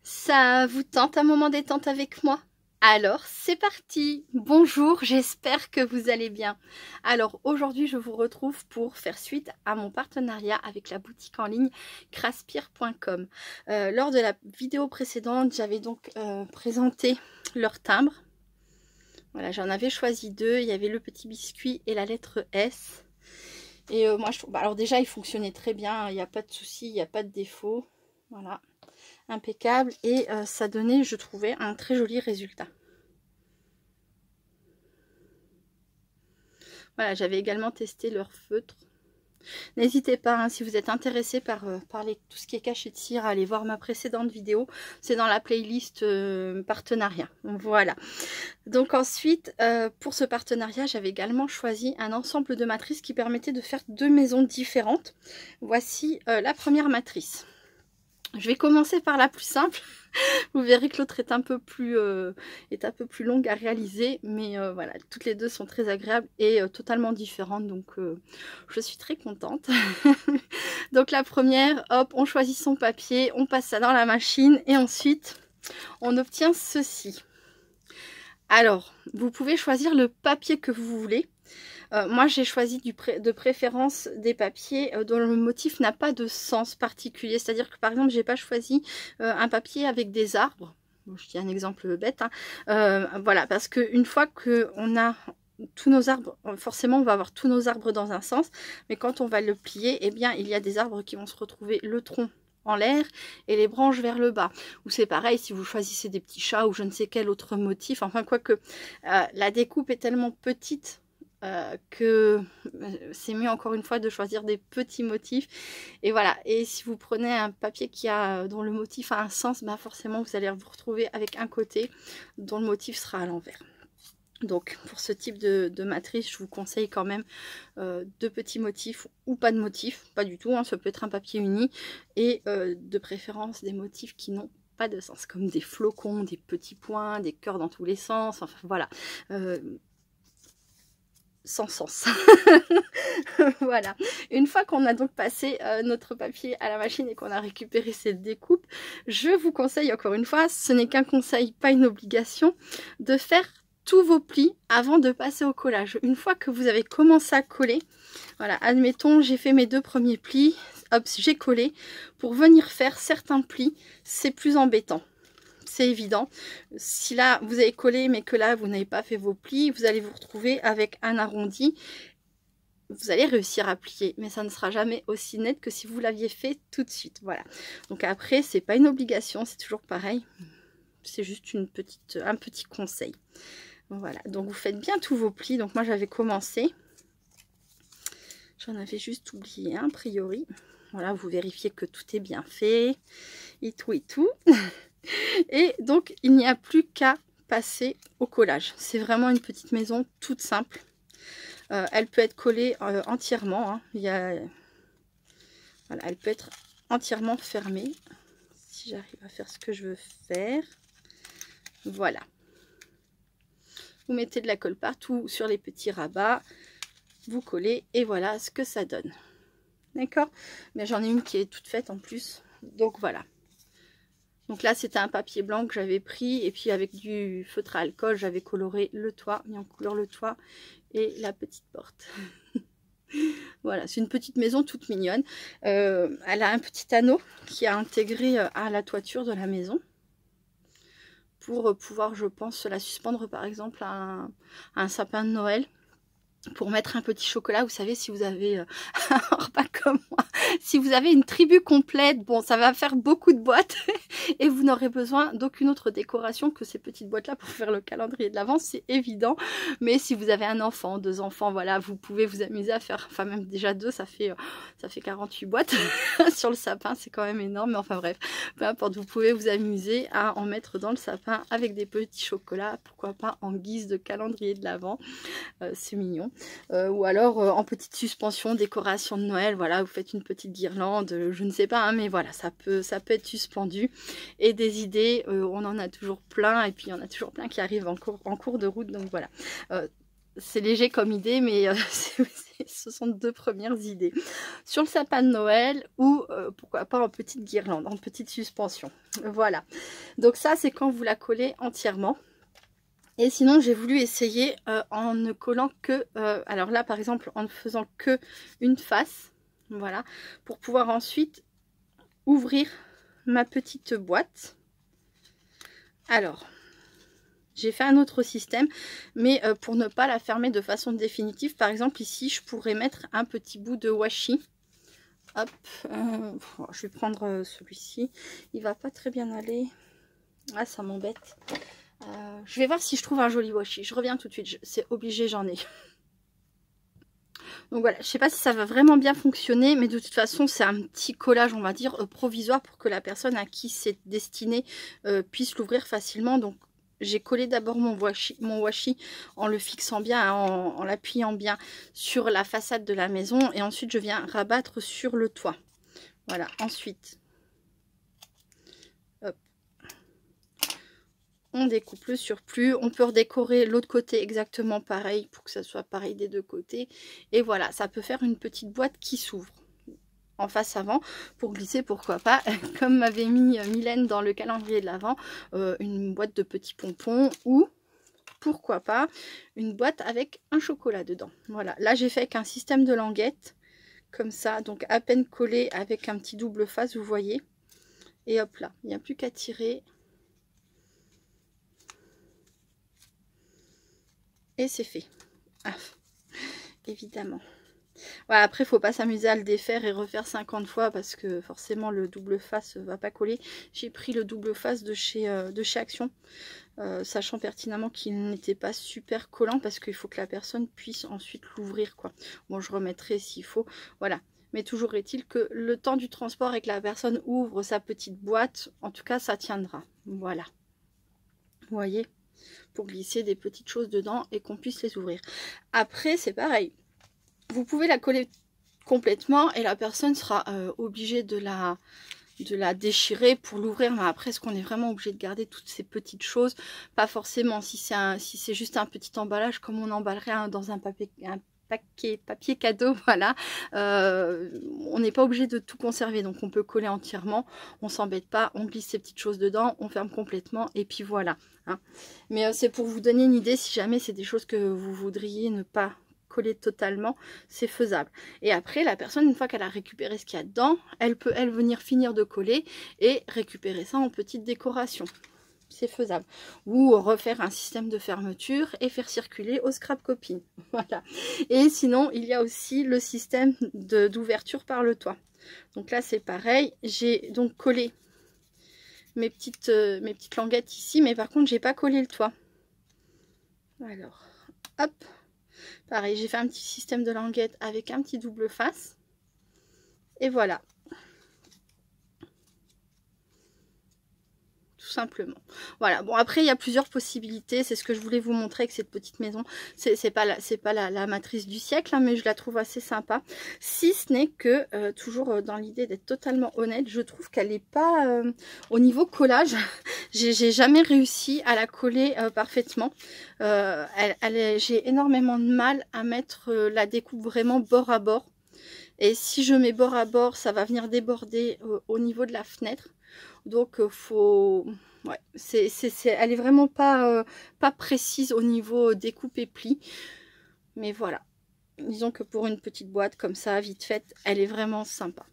Ça vous tente un moment détente avec moi? Alors, c'est parti! Bonjour, j'espère que vous allez bien. Alors, aujourd'hui, je vous retrouve pour faire suite à mon partenariat avec la boutique en ligne craspire.com. Lors de la vidéo précédente, j'avais donc présenté leur timbre. Voilà, j'en avais choisi deux. Il y avait le petit biscuit et la lettre S. Et moi, je trouve... alors déjà, il fonctionnait très bien. Il n'y a pas de souci, il n'y a pas de défaut. Voilà. Impeccable, et ça donnait, je trouvais, un très joli résultat. Voilà, j'avais également testé leur feutre. N'hésitez pas, hein, si vous êtes intéressé par tout ce qui est cachet de cire, à aller voir ma précédente vidéo. C'est dans la playlist partenariat. Voilà. Donc ensuite, pour ce partenariat, j'avais également choisi un ensemble de matrices qui permettait de faire deux maisons différentes. Voici la première matrice. Je vais commencer par la plus simple. Vous verrez que l'autre est un peu plus longue à réaliser, mais voilà, toutes les deux sont très agréables et totalement différentes, donc je suis très contente. Donc la première, hop, on choisit son papier, on passe ça dans la machine et ensuite on obtient ceci. Alors, vous pouvez choisir le papier que vous voulez. Moi, j'ai choisi de préférence des papiers dont le motif n'a pas de sens particulier. C'est-à-dire que, par exemple, j'ai pas choisi un papier avec des arbres. Bon, je dis un exemple bête. Hein. Voilà, parce qu'une fois qu'on a tous nos arbres, forcément, on va avoir tous nos arbres dans un sens. Mais quand on va le plier, eh bien, il y a des arbres qui vont se retrouver le tronc en l'air et les branches vers le bas. Ou c'est pareil si vous choisissez des petits chats ou je ne sais quel autre motif. Enfin, quoique la découpe est tellement petite que c'est mieux encore une fois de choisir des petits motifs. Et voilà, et si vous prenez un papier dont le motif a un sens, bah forcément vous allez vous retrouver avec un côté dont le motif sera à l'envers. Donc pour ce type de matrice, je vous conseille quand même de petits motifs ou pas de motifs, pas du tout, hein, ça peut être un papier uni, et de préférence des motifs qui n'ont pas de sens, comme des flocons, des petits points, des cœurs dans tous les sens, enfin voilà. Sans sens. Voilà. Une fois qu'on a donc passé notre papier à la machine et qu'on a récupéré cette découpe, je vous conseille encore une fois, ce n'est qu'un conseil, pas une obligation, de faire tous vos plis avant de passer au collage. Une fois que vous avez commencé à coller, voilà, admettons, j'ai fait mes deux premiers plis, hop, j'ai collé. Pour venir faire certains plis, c'est plus embêtant. C'est évident. Si là vous avez collé mais que là vous n'avez pas fait vos plis, vous allez vous retrouver avec un arrondi. Vous allez réussir à plier, mais ça ne sera jamais aussi net que si vous l'aviez fait tout de suite. Voilà. Donc après, c'est pas une obligation, c'est toujours pareil. C'est juste un petit conseil. Voilà. Donc vous faites bien tous vos plis. Donc moi j'avais commencé. J'en avais juste oublié un a priori. Voilà, vous vérifiez que tout est bien fait. Et tout et tout. Et donc, il n'y a plus qu'à passer au collage. C'est vraiment une petite maison toute simple. Elle peut être collée entièrement. Hein. Voilà, elle peut être entièrement fermée. Si j'arrive à faire ce que je veux faire. Voilà. Vous mettez de la colle partout sur les petits rabats. Vous collez et voilà ce que ça donne. D'accord? Mais j'en ai une qui est toute faite en plus. Donc voilà. Donc là, c'était un papier blanc que j'avais pris. Et puis avec du feutre à alcool, j'avais coloré le toit, mis en couleur le toit et la petite porte. Voilà, c'est une petite maison toute mignonne. Elle a un petit anneau qui est intégré à la toiture de la maison. Pour pouvoir, je pense, la suspendre par exemple à un sapin de Noël. Pour mettre un petit chocolat, vous savez, si vous avez un repas comme moi, si vous avez une tribu complète, bon, ça va faire beaucoup de boîtes et vous n'aurez besoin d'aucune autre décoration que ces petites boîtes-là pour faire le calendrier de l'Avent, c'est évident. Mais si vous avez un enfant, deux enfants, voilà, vous pouvez vous amuser à faire, enfin même déjà deux, ça fait 48 boîtes sur le sapin, c'est quand même énorme, mais enfin bref, peu importe, vous pouvez vous amuser à en mettre dans le sapin avec des petits chocolats, pourquoi pas en guise de calendrier de l'Avent, c'est mignon. Ou alors en petite suspension, décoration de Noël, voilà, vous faites une petite guirlande, je ne sais pas, hein, mais voilà, ça peut être suspendu. Et des idées, on en a toujours plein, et puis il y en a toujours plein qui arrivent en cours de route, donc voilà. c'est léger comme idée, mais ce sont 2 premières idées. Sur le sapin de Noël ou pourquoi pas en petite guirlande, en petite suspension. Voilà. Donc ça, c'est quand vous la collez entièrement. Et sinon, j'ai voulu essayer en ne collant que... alors là, par exemple, en ne faisant que une face. Voilà. Pour pouvoir ensuite ouvrir ma petite boîte. Alors... j'ai fait un autre système, mais pour ne pas la fermer de façon définitive, par exemple ici, je pourrais mettre un petit bout de washi. Hop, je vais prendre celui-ci. Il va pas très bien aller. Ah, ça m'embête. Je vais voir si je trouve un joli washi. Je reviens tout de suite. C'est obligé, j'en ai. Donc voilà, je sais pas si ça va vraiment bien fonctionner, mais de toute façon, c'est un petit collage, on va dire, provisoire pour que la personne à qui c'est destiné puisse l'ouvrir facilement. Donc j'ai collé d'abord mon washi en le fixant bien, hein, en l'appuyant bien sur la façade de la maison. Et ensuite, je viens rabattre sur le toit. Voilà, ensuite, hop, on découpe le surplus. On peut redécorer l'autre côté exactement pareil pour que ça soit pareil des 2 côtés. Et voilà, ça peut faire une petite boîte qui s'ouvre en face avant pour glisser, pourquoi pas, comme m'avait mis Mylène dans le calendrier de l'Avent, une boîte de petits pompons ou pourquoi pas une boîte avec un chocolat dedans. Voilà, là j'ai fait avec un système de languettes comme ça, donc à peine collé avec un petit double face, vous voyez, et hop là, il n'y a plus qu'à tirer et c'est fait. Ah, évidemment. Ouais, après, il faut pas s'amuser à le défaire et refaire 50 fois parce que forcément le double face va pas coller. J'ai pris le double face de chez Action, sachant pertinemment qu'il n'était pas super collant parce qu'il faut que la personne puisse ensuite l'ouvrir, quoi. Bon, je remettrai s'il faut, voilà. Mais toujours est-il que le temps du transport et que la personne ouvre sa petite boîte, en tout cas, ça tiendra. Voilà. Vous voyez, pour glisser des petites choses dedans et qu'on puisse les ouvrir. Après, c'est pareil. Vous pouvez la coller complètement et la personne sera obligée de la déchirer pour l'ouvrir. Mais après, est-ce qu'on est vraiment obligé de garder toutes ces petites choses? Pas forcément. Si c'est juste un petit emballage comme on emballerait dans un papier cadeau, voilà. On n'est pas obligé de tout conserver. Donc on peut coller entièrement. On s'embête pas. On glisse ces petites choses dedans. On ferme complètement. Et puis voilà. Hein. Mais c'est pour vous donner une idée. Si jamais c'est des choses que vous voudriez ne pas coller totalement, c'est faisable. Et après, la personne, une fois qu'elle a récupéré ce qu'il y a dedans, elle peut venir finir de coller et récupérer ça en petite décoration. C'est faisable. Ou refaire un système de fermeture et faire circuler au scrap copine. Voilà. Et sinon, il y a aussi le système d'ouverture par le toit. Donc là, c'est pareil. J'ai donc collé mes petites languettes ici, mais par contre, j'ai pas collé le toit. Alors, hop. Pareil, j'ai fait un petit système de languette avec un petit double face. Et voilà. Tout simplement. Voilà. Bon, après, il y a plusieurs possibilités. C'est ce que je voulais vous montrer avec cette petite maison. C'est pas la matrice du siècle, hein, mais je la trouve assez sympa. Si ce n'est que, toujours dans l'idée d'être totalement honnête, je trouve qu'elle n'est pas... au niveau collage, j'ai jamais réussi à la coller parfaitement. J'ai énormément de mal à mettre la découpe vraiment bord à bord. Et si je mets bord à bord, ça va venir déborder au niveau de la fenêtre. Donc faut... Ouais, elle est vraiment pas précise au niveau découpe et pli. Mais voilà. Disons que pour une petite boîte comme ça, vite faite, elle est vraiment sympa.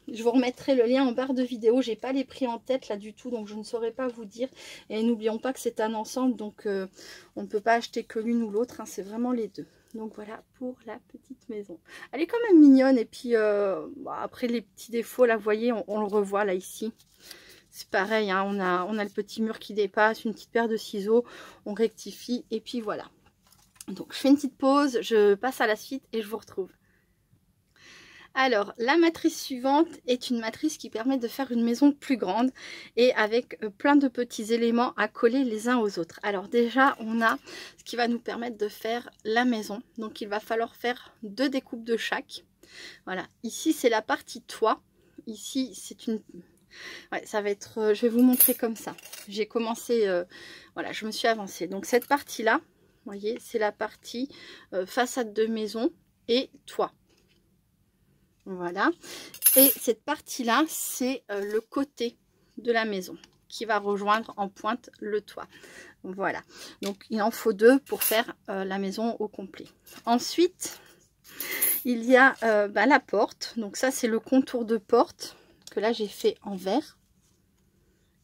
Je vous remettrai le lien en barre de vidéo. J'ai pas les prix en tête là du tout, donc je ne saurais pas vous dire. Et n'oublions pas que c'est un ensemble, donc on ne peut pas acheter que l'une ou l'autre, hein, c'est vraiment les deux. Donc voilà pour la petite maison. Elle est quand même mignonne. Et puis après les petits défauts, là vous voyez, on le revoit là ici. C'est pareil, hein, on a le petit mur qui dépasse, une petite paire de ciseaux, on rectifie et puis voilà. Donc je fais une petite pause, je passe à la suite et je vous retrouve. Alors, la matrice suivante est une matrice qui permet de faire une maison plus grande et avec plein de petits éléments à coller les uns aux autres. Alors déjà, on a ce qui va nous permettre de faire la maison. Donc, il va falloir faire 2 découpes de chaque. Voilà, ici, c'est la partie toit. Ici, c'est une... Ouais, ça va être... je vais vous montrer comme ça. J'ai commencé... voilà, je me suis avancée. Donc, cette partie-là, Vous voyez, c'est la partie façade de maison et toit. Voilà. Et cette partie-là, c'est le côté de la maison qui va rejoindre en pointe le toit. Voilà. Donc, il en faut 2 pour faire la maison au complet. Ensuite, il y a la porte. Donc, ça, c'est le contour de porte que là, j'ai fait en vert.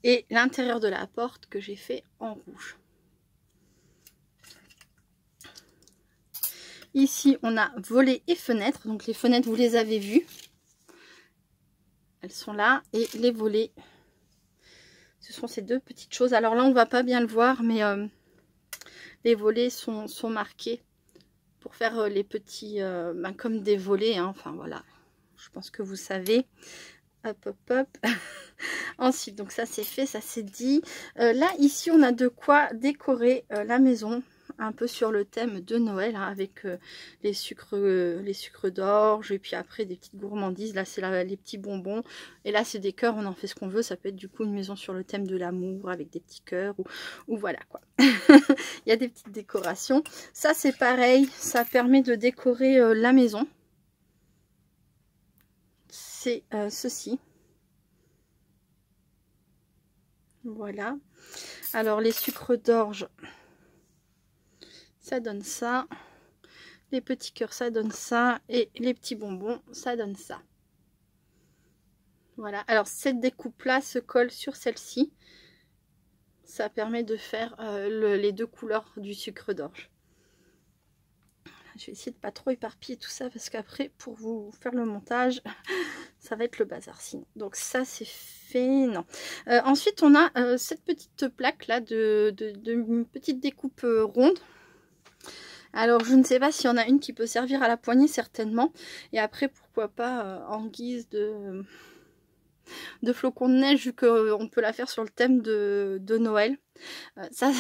Et l'intérieur de la porte que j'ai fait en rouge. Ici, on a volets et fenêtres. Donc, les fenêtres, vous les avez vues. Elles sont là. Et les volets, ce sont ces 2 petites choses. Alors là, on ne va pas bien le voir, mais les volets sont marqués pour faire les petits, comme des volets. Hein. Enfin, voilà. Je pense que vous savez. Hop, hop, hop. Ensuite, donc ça, c'est fait, ça, c'est dit. Là, ici, on a de quoi décorer la maison. Un peu sur le thème de Noël, hein, avec les sucres d'orge, et puis après des petites gourmandises. Là, c'est les petits bonbons, et là, c'est des cœurs, on en fait ce qu'on veut. Ça peut être du coup une maison sur le thème de l'amour, avec des petits cœurs, ou voilà quoi. Il y a des petites décorations. Ça, c'est pareil, ça permet de décorer la maison. C'est ceci. Voilà. Alors, les sucres d'orge, ça donne ça. Les petits cœurs, ça donne ça. Et les petits bonbons, ça donne ça. Voilà. Alors, cette découpe-là se colle sur celle-ci. Ça permet de faire les 2 couleurs du sucre d'orge. Je vais essayer de pas trop éparpiller tout ça parce qu'après, pour vous faire le montage, ça va être le bazar sinon. Donc ça, c'est fait. Non. Ensuite, on a cette petite plaque-là de une petite découpe ronde. Alors, je ne sais pas s'il y en a une qui peut servir à la poignée, certainement. Et après, pourquoi pas en guise de flocons de neige, vu qu'on peut la faire sur le thème de Noël. Ça,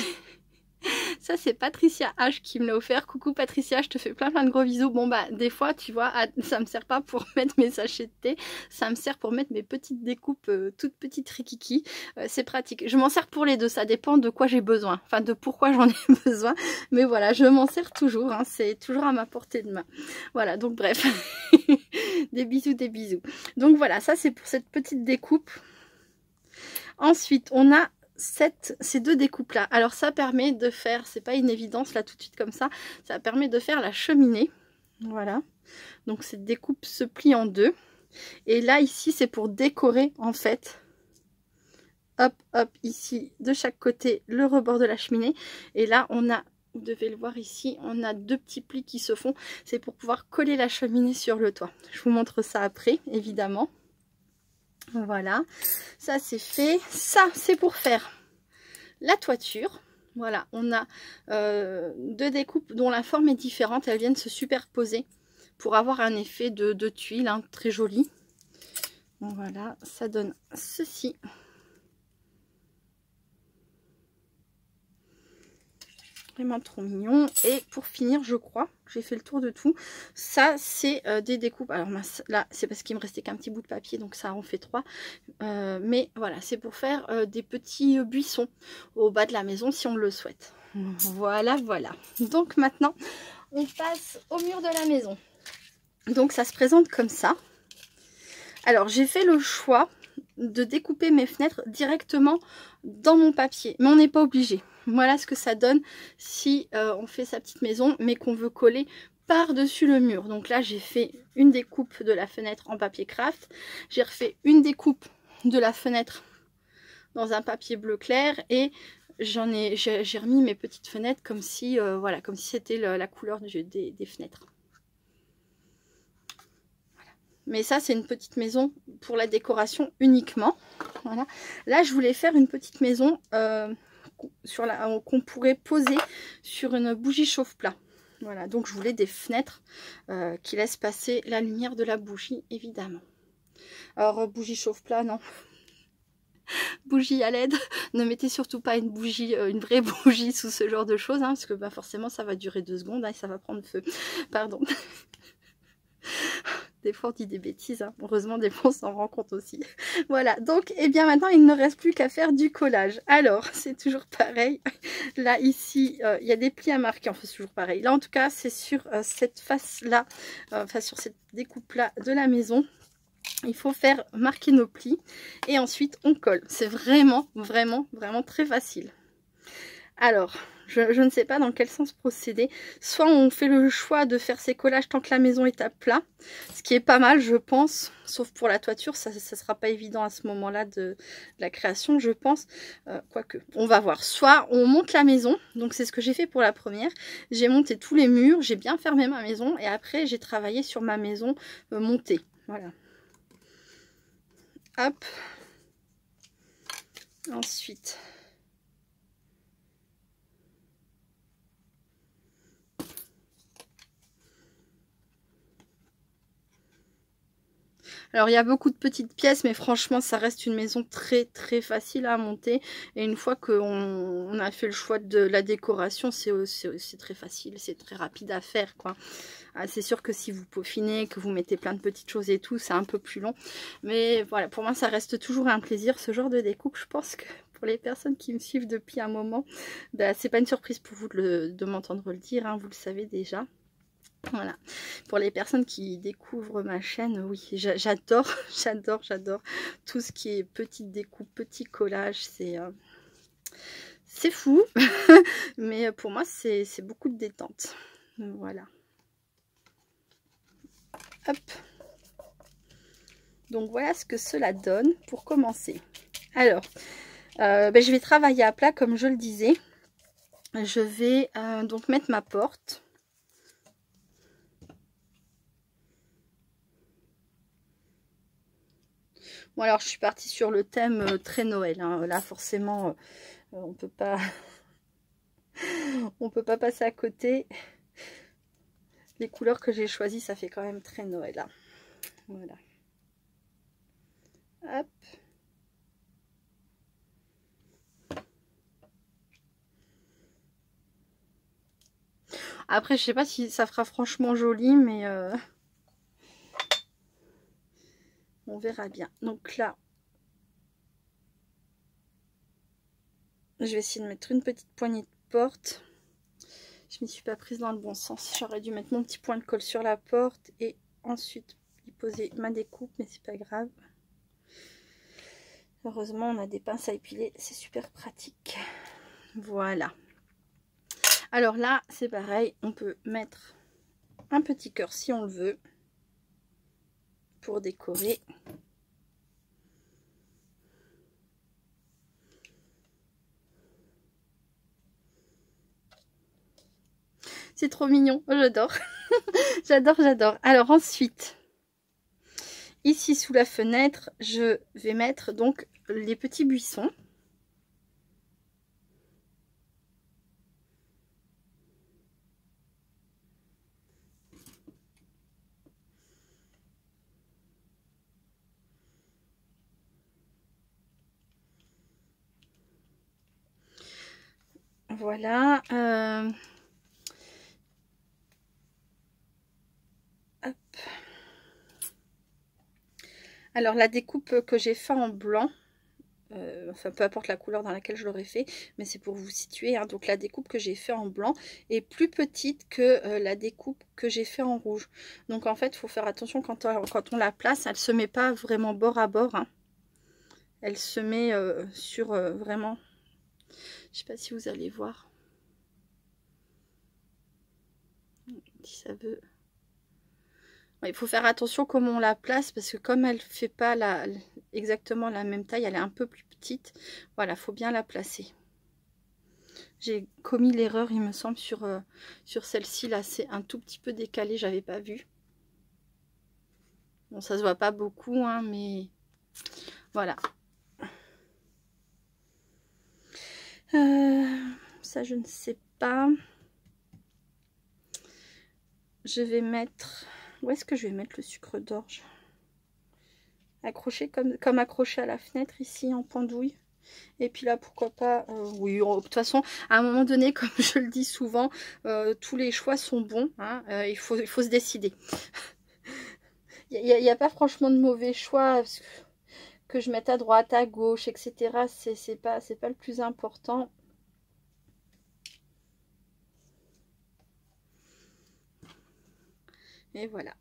c'est Patricia H qui me l'a offert. Coucou Patricia, je te fais plein de gros bisous. Bon bah des fois tu vois, ça me sert pas pour mettre mes sachets de thé, ça me sert pour mettre mes petites découpes toutes petites rikiki. C'est pratique. Je m'en sers pour les 2, ça dépend de quoi j'ai besoin, enfin de pourquoi j'en ai besoin. Mais voilà, je m'en sers toujours, hein, c'est toujours à ma portée de main. Voilà, donc bref, des bisous, des bisous. Donc voilà, ça c'est pour cette petite découpe. Ensuite, on a ces 2 découpes là. Alors ça permet de faire, c'est pas une évidence là tout de suite comme ça permet de faire la cheminée. Voilà, donc cette découpe se plie en 2 et là ici c'est pour décorer en fait. Hop hop, ici de chaque côté le rebord de la cheminée, et là on a, vous devez le voir ici, on a 2 petits plis qui se font, c'est pour pouvoir coller la cheminée sur le toit. Je vous montre ça après évidemment. Voilà, ça c'est fait. Ça c'est pour faire la toiture. Voilà, on a 2 découpes dont la forme est différente. Elles viennent se superposer pour avoir un effet de tuile, hein, très joli. Bon, voilà, ça donne ceci. Vraiment trop mignon. Et pour finir, je crois que j'ai fait le tour de tout. Ça, c'est des découpes. Alors là, c'est parce qu'il me restait qu'un petit bout de papier, donc ça en fait 3. Mais voilà, c'est pour faire des petits buissons au bas de la maison si on le souhaite. Voilà, voilà. Donc maintenant, on passe au mur de la maison. Donc ça se présente comme ça. Alors j'ai fait le choix de découper mes fenêtres directement dans mon papier, mais on n'est pas obligé. Voilà ce que ça donne si on fait sa petite maison mais qu'on veut coller par-dessus le mur. Donc là j'ai fait une découpe de la fenêtre en papier craft, j'ai refait une découpe de la fenêtre dans un papier bleu clair, et j'ai remis mes petites fenêtres comme si voilà, comme si c'était la couleur des fenêtres. Mais ça, c'est une petite maison pour la décoration uniquement. Voilà. Là, je voulais faire une petite maison qu'on pourrait poser sur une bougie chauffe-plat. Voilà, donc je voulais des fenêtres qui laissent passer la lumière de la bougie, évidemment. Alors, bougie chauffe-plat, non. Bougie à LED, ne mettez surtout pas une bougie, une vraie bougie sous ce genre de choses, hein, parce que bah, forcément, ça va durer 2 secondes, hein, et ça va prendre feu. Pardon. Des fois on dit des bêtises, hein. Heureusement des fois on s'en rend compte aussi. Voilà, donc et bien maintenant il ne reste plus qu'à faire du collage. Alors c'est toujours pareil, là ici il y a des plis à marquer, enfin c'est toujours pareil. Là en tout cas c'est sur cette face là, enfin sur cette découpe là de la maison. Il faut faire marquer nos plis et ensuite on colle. C'est vraiment très facile. Alors, je ne sais pas dans quel sens procéder. Soit on fait le choix de faire ces collages tant que la maison est à plat, ce qui est pas mal je pense, sauf pour la toiture, ça sera pas évident à ce moment-là de la création je pense, quoique, on va voir. Soit on monte la maison, donc c'est ce que j'ai fait pour la première, j'ai monté tous les murs, j'ai bien fermé ma maison et après j'ai travaillé sur ma maison montée, voilà. Hop, ensuite... Alors il y a beaucoup de petites pièces mais franchement ça reste une maison très facile à monter. Et une fois qu'on a fait le choix de la décoration, c'est très facile, c'est très rapide à faire quoi. Ah, c'est sûr que si vous peaufinez, que vous mettez plein de petites choses et tout, c'est un peu plus long. Mais voilà, pour moi ça reste toujours un plaisir ce genre de découpe. Je pense que pour les personnes qui me suivent depuis un moment, bah, c'est pas une surprise pour vous de m'entendre le dire, hein, vous le savez déjà. Voilà, pour les personnes qui découvrent ma chaîne, oui, j'adore tout ce qui est petite découpe, petit collage, c'est fou, mais pour moi c'est beaucoup de détente. Voilà. Hop. Donc voilà ce que cela donne pour commencer. Alors, je vais travailler à plat comme je le disais. Je vais donc mettre ma porte. Bon alors je suis partie sur le thème très Noël, hein. Là forcément on peut pas passer à côté. Les couleurs que j'ai choisies ça fait quand même très Noël, hein. Voilà. Hop. Après je sais pas si ça fera franchement joli mais on verra bien. Donc là, je vais essayer de mettre une petite poignée de porte. Je m'y suis pas prise dans le bon sens. J'aurais dû mettre mon petit point de colle sur la porte et ensuite y poser ma découpe, mais c'est pas grave. Heureusement, on a des pinces à épiler, c'est super pratique. Voilà. Alors là, c'est pareil, on peut mettre un petit cœur si on le veut pour décorer. C'est trop mignon, j'adore. J'adore. Alors ensuite, ici sous la fenêtre, je vais mettre donc les petits buissons. Voilà. Hop. Alors la découpe que j'ai fait en blanc, enfin peu importe la couleur dans laquelle je l'aurais fait, mais c'est pour vous situer, hein. Donc la découpe que j'ai fait en blanc est plus petite que la découpe que j'ai fait en rouge. Donc en fait il faut faire attention quand on la place, elle se met pas vraiment bord à bord, hein. Elle se met sur vraiment, je sais pas si vous allez voir, si ça veut. Il faut faire attention comment on la place parce que comme elle fait pas exactement la même taille, elle est un peu plus petite. Voilà, faut bien la placer. J'ai commis l'erreur, il me semble, sur celle-ci. Là, c'est un tout petit peu décalé, j'avais pas vu. Bon, ça se voit pas beaucoup, hein, mais voilà. Ça, je ne sais pas. Je vais mettre... Où est-ce que je vais mettre le sucre d'orge? Accroché comme accroché à la fenêtre ici en pendouille. Et puis là pourquoi pas oui, de toute façon à un moment donné, comme je le dis souvent, tous les choix sont bons, hein, il faut se décider. Il n'y a pas franchement de mauvais choix. Parce que je mette à droite, à gauche, etc. C'est pas le plus important. Et voilà.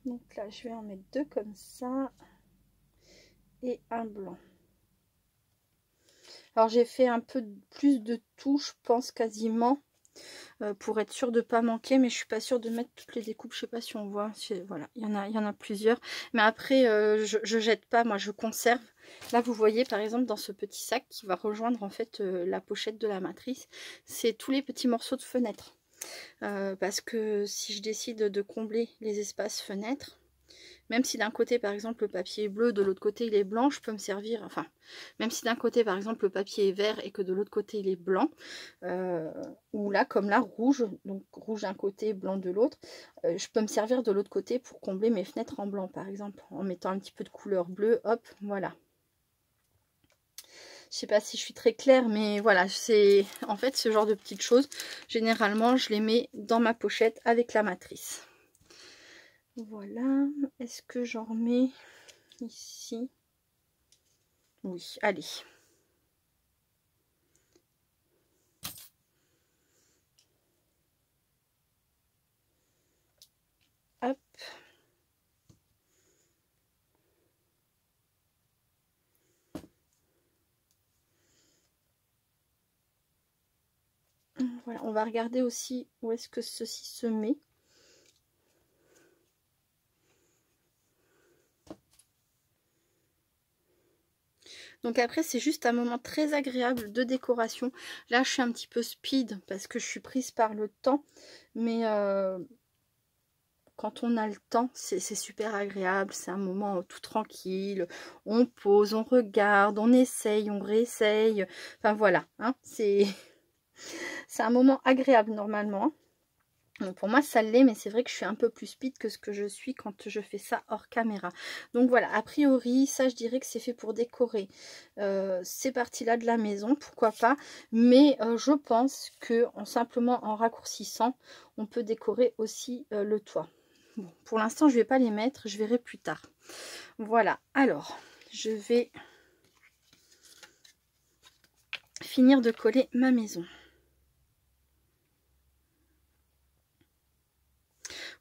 Donc là, je vais en mettre deux comme ça. Et un blanc. Alors j'ai fait un peu plus de tout, je pense quasiment, pour être sûre de ne pas manquer, mais je suis pas sûre de mettre toutes les découpes. Je sais pas si on voit. Voilà, il y en a plusieurs. Mais après, je jette pas, moi je conserve. Là vous voyez par exemple dans ce petit sac qui va rejoindre en fait la pochette de la matrice, c'est tous les petits morceaux de fenêtre. Parce que si je décide de combler les espaces fenêtres, même si d'un côté par exemple le papier est bleu, de l'autre côté il est blanc, je peux me servir, enfin, même si d'un côté par exemple le papier est vert et que de l'autre côté il est blanc, ou là comme là rouge, donc rouge d'un côté, blanc de l'autre, je peux me servir de l'autre côté pour combler mes fenêtres en blanc par exemple, en mettant un petit peu de couleur bleue, hop, voilà. Je sais pas si je suis très claire, mais voilà, c'est en fait ce genre de petites choses, généralement je les mets dans ma pochette avec la matrice. Voilà, est-ce que j'en remets ici? Oui, allez. Hop. Voilà, on va regarder aussi où est-ce que ceci se met. Donc après, c'est juste un moment très agréable de décoration. Là, je suis un petit peu speed parce que je suis prise par le temps. Mais quand on a le temps, c'est super agréable. C'est un moment tout tranquille. On pose, on regarde, on essaye, on réessaye. Enfin voilà, hein, c'est un moment agréable normalement. Donc pour moi ça l'est, mais c'est vrai que je suis un peu plus speed que ce que je suis quand je fais ça hors caméra. Donc voilà, a priori ça je dirais que c'est fait pour décorer ces parties là de la maison, pourquoi pas. Mais je pense que simplement en raccourcissant on peut décorer aussi le toit. Bon, pour l'instant je vais pas les mettre, je verrai plus tard. Voilà, alors je vais finir de coller ma maison.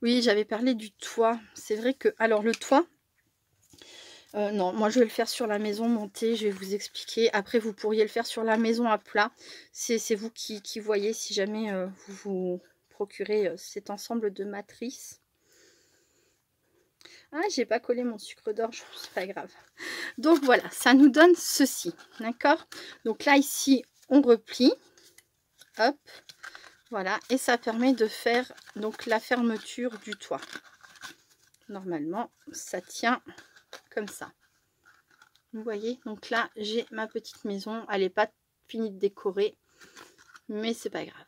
Oui, j'avais parlé du toit. C'est vrai que... Alors, le toit... non, moi, je vais le faire sur la maison montée. Je vais vous expliquer. Après, vous pourriez le faire sur la maison à plat. C'est vous qui voyez si jamais vous vous procurez cet ensemble de matrices. Ah, j'ai pas collé mon sucre d'orge. C'est pas grave. Donc, voilà. Ça nous donne ceci. D'accord? Donc là, ici, on replie. Hop. Voilà. Et ça permet de faire donc la fermeture du toit. Normalement, ça tient comme ça. Vous voyez, donc là, j'ai ma petite maison. Elle n'est pas finie de décorer, mais c'est pas grave.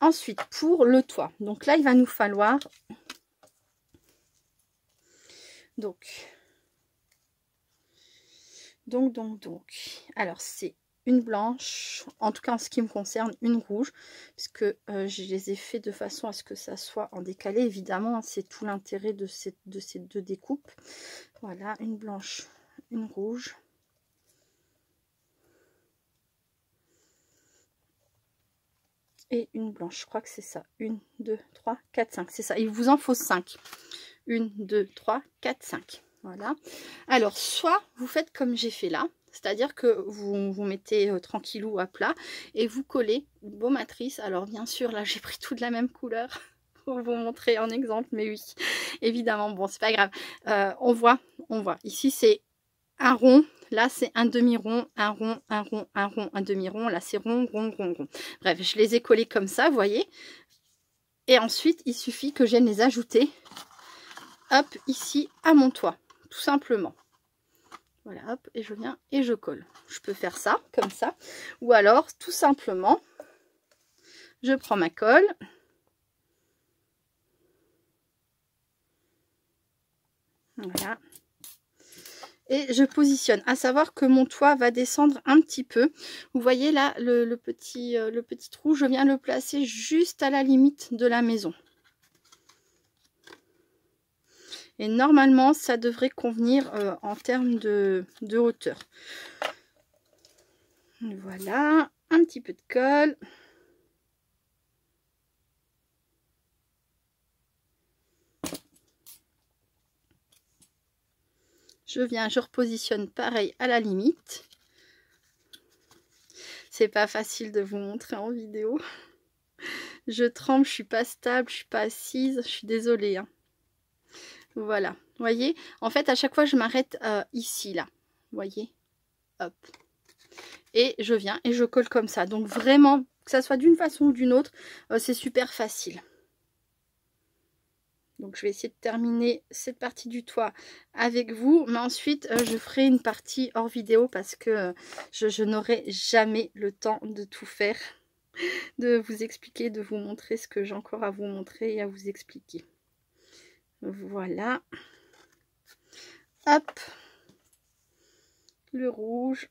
Ensuite, pour le toit. Donc là, il va nous falloir... Donc. Alors, c'est une blanche. En tout cas, en ce qui me concerne, une rouge. Puisque je les ai fait de façon à ce que ça soit en décalé. Évidemment, c'est tout l'intérêt de ces deux découpes. Voilà, une blanche, une rouge. Et une blanche, je crois que c'est ça. 1, 2, 3, 4, 5. C'est ça. Il vous en faut 5. 1, 2, 3, 4, 5. Voilà. Alors, soit vous faites comme j'ai fait là. C'est-à-dire que vous mettez tranquillou à plat. Et vous collez vos matrices. Alors, bien sûr, là, j'ai pris tout de la même couleur. Pour vous montrer en exemple. Mais oui, évidemment. Bon, c'est pas grave. On voit. Ici, c'est un rond. Là, c'est un demi-rond, un rond, un rond, un rond, un demi-rond. Là, c'est rond, rond, rond, rond. Bref, je les ai collés comme ça, vous voyez. Et ensuite, il suffit que je vienne les ajouter, hop, ici, à mon toit, tout simplement. Voilà, hop, et je viens et je colle. Je peux faire ça, comme ça. Ou alors, tout simplement, je prends ma colle. Voilà. Et je positionne, à savoir que mon toit va descendre un petit peu. Vous voyez là le petit trou, je viens le placer juste à la limite de la maison. Et normalement, ça devrait convenir en termes de hauteur. Voilà, un petit peu de colle. Je repositionne pareil à la limite. C'est pas facile de vous montrer en vidéo. Je tremble, je suis pas stable, je suis pas assise, je suis désolée. Hein. Voilà, vous voyez, en fait, à chaque fois, je m'arrête ici, là. Vous voyez, hop. Et je viens et je colle comme ça. Donc vraiment, que ça soit d'une façon ou d'une autre, c'est super facile. Donc je vais essayer de terminer cette partie du toit avec vous. Mais ensuite, je ferai une partie hors vidéo parce que je n'aurai jamais le temps de tout faire. De vous expliquer, de vous montrer ce que j'ai encore à vous montrer et à vous expliquer. Voilà. Hop. Le rouge.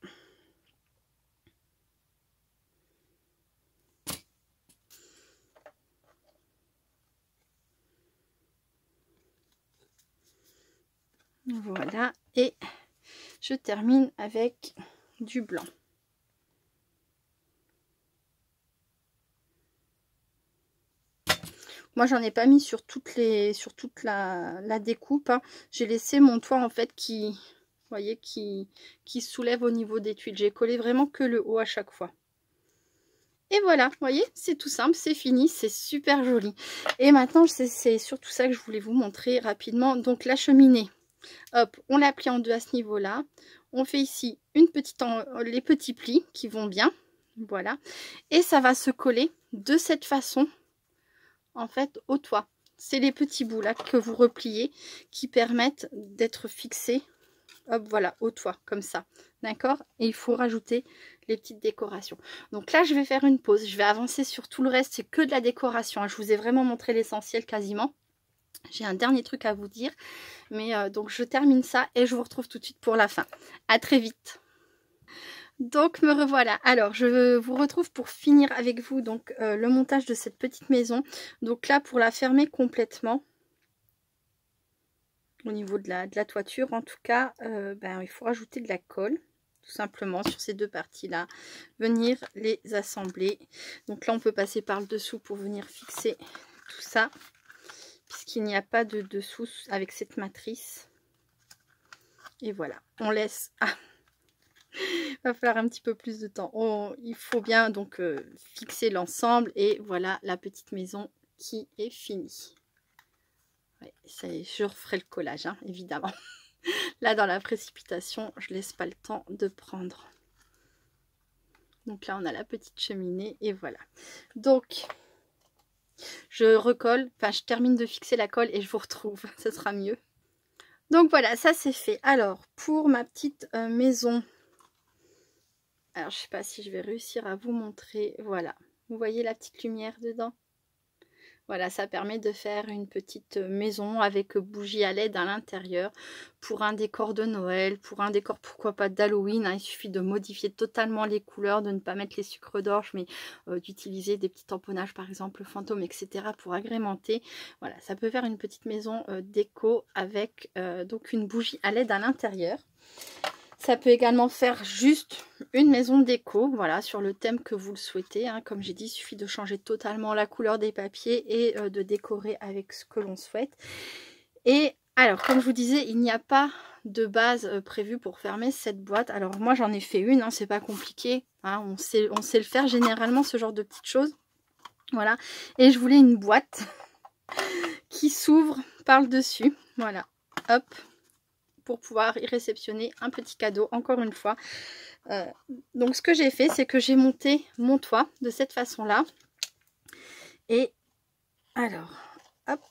Voilà. Et je termine avec du blanc. Moi, j'en ai pas mis sur toute la découpe. Hein. J'ai laissé mon toit en fait qui, vous voyez, qui soulève au niveau des tuiles. J'ai collé vraiment que le haut à chaque fois. Et voilà, vous voyez, c'est tout simple, c'est fini, c'est super joli. Et maintenant, c'est surtout ça que je voulais vous montrer rapidement. Donc la cheminée, hop, on la plie en deux à ce niveau-là. On fait ici les petits plis qui vont bien. Voilà. Et ça va se coller de cette façon, en fait, au toit. C'est les petits bouts là que vous repliez qui permettent d'être fixés, hop, voilà, au toit, comme ça. D'accord? Et il faut rajouter les petites décorations. Donc là, je vais faire une pause. Je vais avancer sur tout le reste. C'est que de la décoration. Hein. Je vous ai vraiment montré l'essentiel quasiment. J'ai un dernier truc à vous dire. Mais donc, je termine ça et je vous retrouve tout de suite pour la fin. À très vite. Donc me revoilà. Alors je vous retrouve pour finir avec vous donc le montage de cette petite maison. Donc là pour la fermer complètement au niveau de la toiture en tout cas, il faut rajouter de la colle tout simplement sur ces deux parties là. Venir les assembler. Donc là on peut passer par le dessous pour venir fixer tout ça puisqu'il n'y a pas de dessous avec cette matrice. Et voilà, on laisse... Ah, il va falloir un petit peu plus de temps. Il faut bien donc fixer l'ensemble et voilà la petite maison qui est finie. Ouais, je referai le collage, hein, évidemment. Là, dans la précipitation, je laisse pas le temps de prendre. Donc là, on a la petite cheminée et voilà. Donc, je recolle, enfin, je termine de fixer la colle et je vous retrouve. Ce sera mieux. Donc voilà, ça c'est fait. Alors, pour ma petite maison... Alors, je sais pas si je vais réussir à vous montrer. Voilà. Vous voyez la petite lumière dedans? Voilà, ça permet de faire une petite maison avec bougies à LED à l'intérieur pour un décor de Noël, pour un décor pourquoi pas d'Halloween. Hein, il suffit de modifier totalement les couleurs, de ne pas mettre les sucres d'orge, mais d'utiliser des petits tamponnages, par exemple fantôme, etc. pour agrémenter. Voilà, ça peut faire une petite maison déco avec donc une bougie à LED à l'intérieur. Ça peut également faire juste une maison déco, voilà, sur le thème que vous le souhaitez. Hein. Comme j'ai dit, il suffit de changer totalement la couleur des papiers et de décorer avec ce que l'on souhaite. Et alors, comme je vous disais, il n'y a pas de base prévue pour fermer cette boîte. Alors moi, j'en ai fait une, hein, c'est pas compliqué. Hein, on sait le faire généralement, ce genre de petites choses. Voilà. Et je voulais une boîte qui s'ouvre par le dessus. Voilà. Hop. Pour pouvoir y réceptionner un petit cadeau, encore une fois. Donc ce que j'ai fait, c'est que j'ai monté mon toit de cette façon-là. Et alors, hop.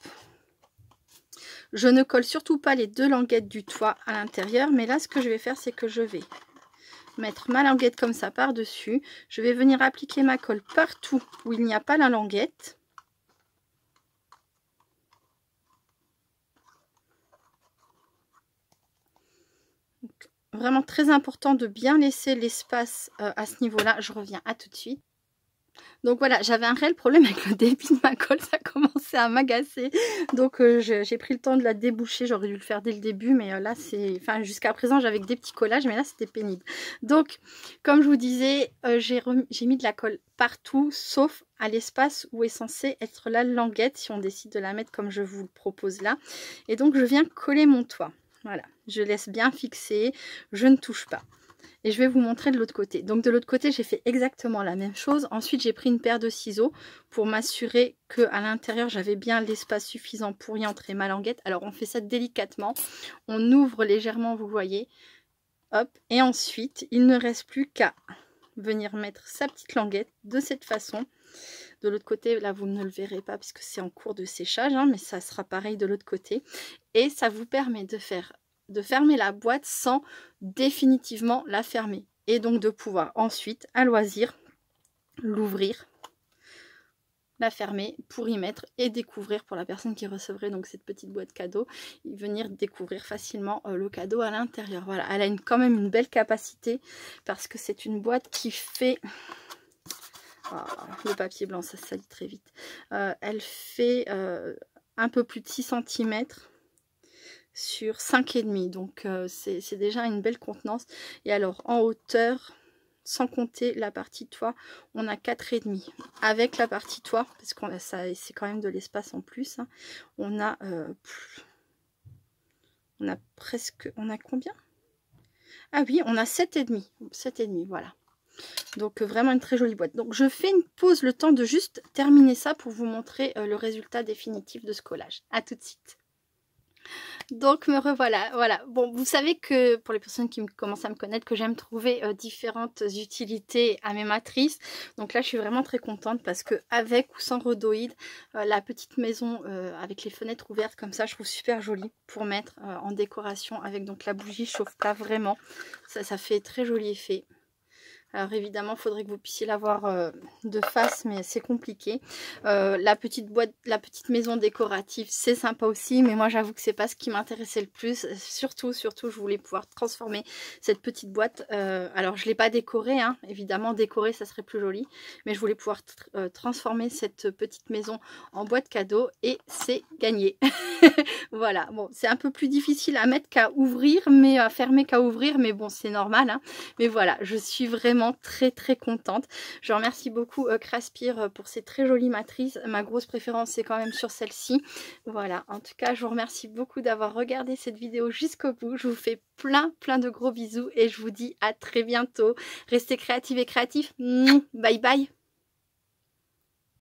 Je ne colle surtout pas les deux languettes du toit à l'intérieur, mais là, ce que je vais faire, c'est que je vais mettre ma languette comme ça par-dessus. Je vais venir appliquer ma colle partout où il n'y a pas la languette. Donc vraiment très important de bien laisser l'espace à ce niveau-là. Je reviens à tout de suite. Donc voilà, j'avais un réel problème avec le débit de ma colle, ça commençait à m'agacer. Donc j'ai pris le temps de la déboucher, j'aurais dû le faire dès le début, mais là c'est... Enfin jusqu'à présent j'avais que des petits collages, mais là c'était pénible. Donc comme je vous disais, j'ai mis de la colle partout, sauf à l'espace où est censée être la languette, si on décide de la mettre comme je vous le propose là. Et donc je viens coller mon toit. Voilà, je laisse bien fixer, je ne touche pas. Et je vais vous montrer de l'autre côté. Donc de l'autre côté, j'ai fait exactement la même chose. Ensuite, j'ai pris une paire de ciseaux pour m'assurer qu'à l'intérieur, j'avais bien l'espace suffisant pour y entrer ma languette. Alors, on fait ça délicatement. On ouvre légèrement, vous voyez. Hop. Et ensuite, il ne reste plus qu'à venir mettre sa petite languette de cette façon. De l'autre côté, là, vous ne le verrez pas puisque c'est en cours de séchage, hein, mais ça sera pareil de l'autre côté. Et ça vous permet de fermer la boîte sans définitivement la fermer. Et donc de pouvoir ensuite, à loisir, l'ouvrir, la fermer pour y mettre et découvrir pour la personne qui recevrait donc cette petite boîte cadeau, venir découvrir facilement le cadeau à l'intérieur. Voilà, elle a quand même une belle capacité parce que c'est une boîte qui fait... Oh, le papier blanc, ça salit très vite. Elle fait un peu plus de 6 cm sur 5,5, donc c'est déjà une belle contenance. Et alors en hauteur, sans compter la partie toit, on a 4,5. Avec la partie toit, parce qu'on a ça, c'est quand même de l'espace en plus, hein, on a presque, on a combien? Ah oui, on a 7,5. 7,5, voilà. Donc vraiment une très jolie boîte. Donc je fais une pause, le temps de juste terminer ça pour vous montrer le résultat définitif de ce collage. À tout de suite. Donc me revoilà, voilà. Bon, vous savez que pour les personnes qui commencent à me connaître, que j'aime trouver différentes utilités à mes matrices. Donc là, je suis vraiment très contente parce que avec ou sans rhodoïde, la petite maison avec les fenêtres ouvertes comme ça, je trouve super jolie pour mettre en décoration avec donc la bougie chauffe-plat. Vraiment, ça fait très joli effet. Alors évidemment, il faudrait que vous puissiez l'avoir de face, mais c'est compliqué. La petite boîte, la petite maison décorative, c'est sympa aussi, mais moi j'avoue que c'est pas ce qui m'intéressait le plus. Surtout, je voulais pouvoir transformer cette petite boîte. Alors je l'ai pas décorée, hein. Évidemment, décorée, ça serait plus joli, mais je voulais pouvoir transformer cette petite maison en boîte cadeau et c'est gagné. Voilà, bon, c'est un peu plus difficile à mettre qu'à ouvrir, mais à fermer qu'à ouvrir, mais bon, c'est normal, hein. Mais voilà, je suis vraiment très contente. Je remercie beaucoup Craspire pour ces très jolies matrices. Ma grosse préférence c'est quand même sur celle-ci. Voilà, en tout cas je vous remercie beaucoup d'avoir regardé cette vidéo jusqu'au bout. Je vous fais plein de gros bisous et je vous dis à très bientôt. Restez créatives et créatifs. Bye bye.